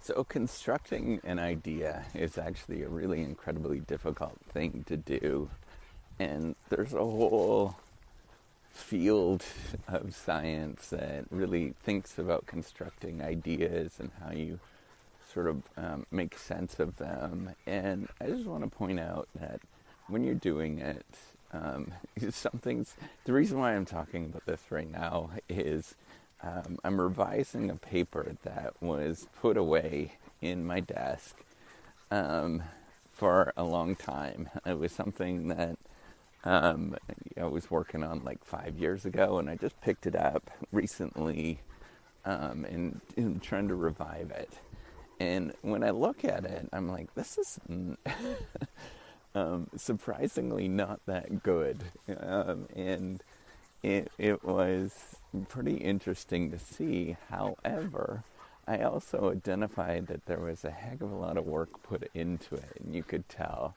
So constructing an idea is actually a really incredibly difficult thing to do. And there's a whole field of science that really thinks about constructing ideas and how you sort of make sense of them. And I just want to point out that when you're doing it, something's the reason why I'm talking about this right now is I'm revising a paper that was put away in my desk for a long time. It was something that I was working on like 5 years ago, and I just picked it up recently and trying to revive it. And when I look at it, I'm like, this is surprisingly not that good. And it was pretty interesting to see. However, I also identified that there was a heck of a lot of work put into it, and you could tell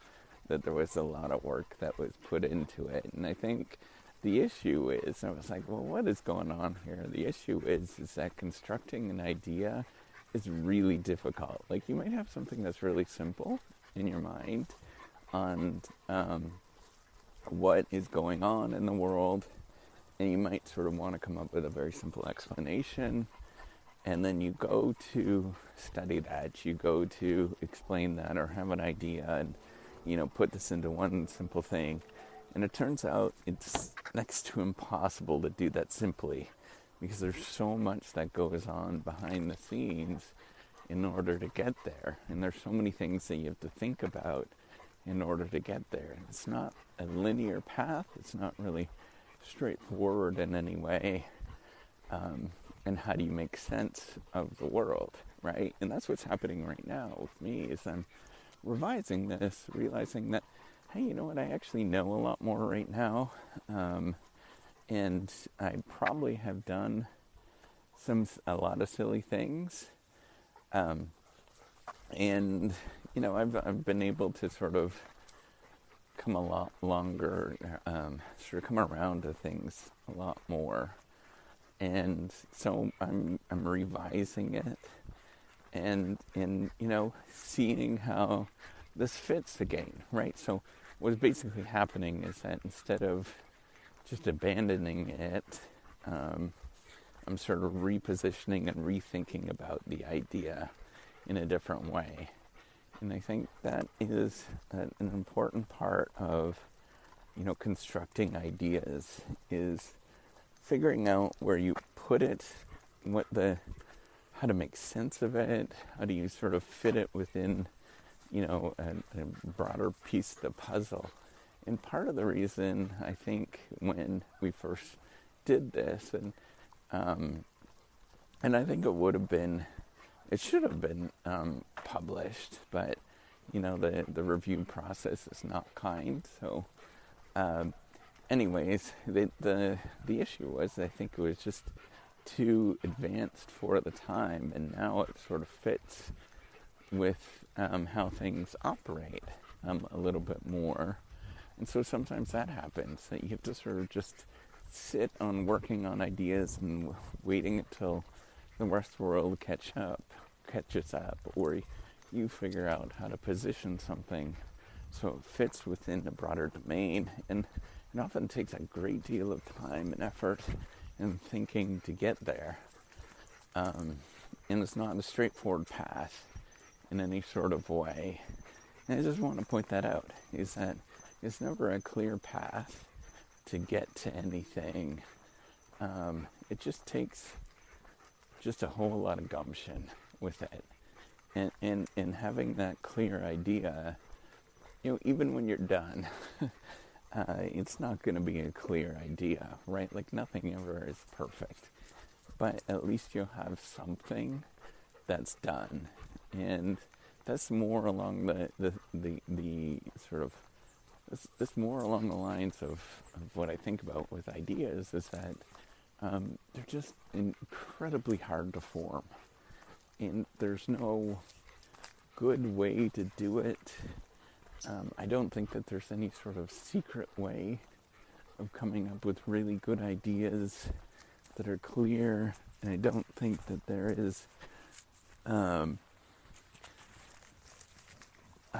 that there was a lot of work that was put into it. And I think the issue is, I was like, well, what is going on here? The issue is that constructing an idea is really difficult. Like, you might have something that's really simple in your mind on what is going on in the world, and you might sort of want to come up with a very simple explanation, and then you go to study that, you go to explain that or have an idea and, put this into one simple thing. And it turns out it's next to impossible to do that simply, because there's so much that goes on behind the scenes in order to get there. And there's so many things that you have to think about in order to get there. It's not a linear path. It's not really straightforward in any way. And how do you make sense of the world, right? And that's what's happening right now with me, is I'm revising this, realizing that, hey, you know what, I actually know a lot more right now. And I probably have done a lot of silly things. And, I've been able to sort of come a lot longer, sort of come around to things a lot more. And so I'm revising it and seeing how this fits again, right? So what's basically happening is that instead of just abandoning it, I'm sort of repositioning and rethinking about the idea in a different way. And I think that is an important part of, constructing ideas, is figuring out where you put it, how to make sense of it, how do you sort of fit it within, a broader piece of the puzzle. And part of the reason, I think, when we first did this, and I think it should have been published, but the review process is not kind. So, anyways, the issue was, I think it was just too advanced for the time, and now it sort of fits with how things operate a little bit more. And so sometimes that happens, that you have to sort of just sit on working on ideas and waiting until the rest of the world catches up, or you figure out how to position something so it fits within the broader domain. And it often takes a great deal of time and effort and thinking to get there. And it's not a straightforward path in any sort of way. And I just want to point that out, is that it's never a clear path to get to anything. It just takes a whole lot of gumption with it. And having that clear idea, even when you're done, it's not going to be a clear idea, right? Like, nothing ever is perfect. But at least you'll have something that's done. And that's more along the sort of, this more along the lines of what I think about with ideas, is that they're just incredibly hard to form. And there's no good way to do it. I don't think that there's any sort of secret way of coming up with really good ideas that are clear. And I don't think that there is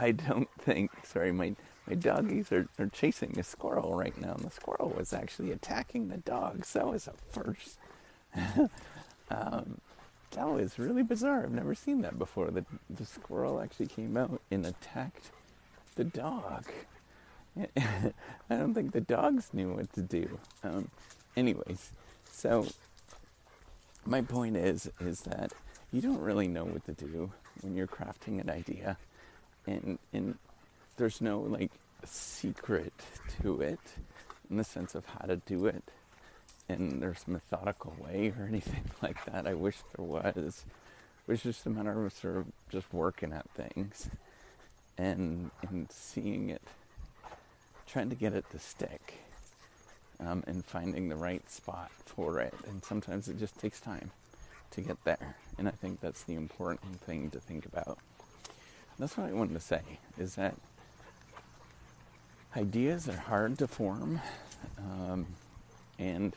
I don't think, sorry, my doggies are chasing a squirrel right now, and the squirrel was actually attacking the dogs. That was a first. That was really bizarre. I've never seen that before. The squirrel actually came out and attacked the dog. I don't think the dogs knew what to do. Anyways, so my point is that you don't really know what to do when you're crafting an idea, and there's no like secret to it in the sense of how to do it, and there's methodical way or anything like that. I wish there was. It was just a matter of sort of just working at things and seeing it, trying to get it to stick, and finding the right spot for it. And sometimes it just takes time to get there. And I think that's the important thing to think about. That's what I wanted to say, is that ideas are hard to form, and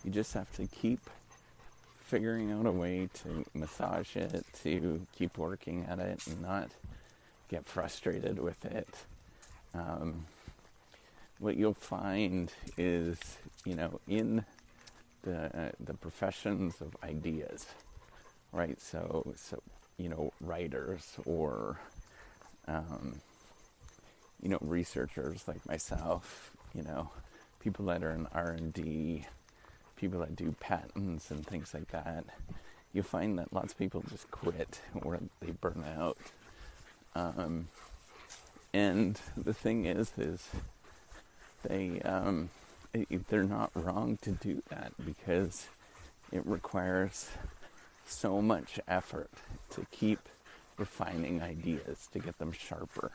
you just have to keep figuring out a way to massage it, to keep working at it and not get frustrated with it. What you'll find is, in the professions of ideas, right? So writers or researchers like myself, people that are in R&D, people that do patents and things like that, you find that lots of people just quit or they burn out. And the thing is they're not wrong to do that, because it requires so much effort to keep refining ideas, to get them sharper,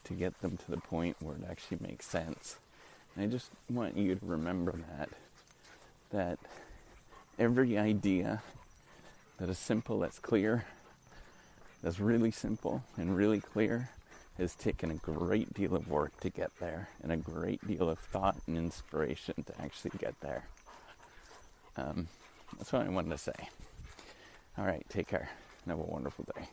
to get them to the point where it actually makes sense. And I just want you to remember that every idea that is simple, that's clear, that's really simple and really clear, has taken a great deal of work to get there, and a great deal of thought and inspiration to actually get there. That's what I wanted to say. All right, take care and have a wonderful day.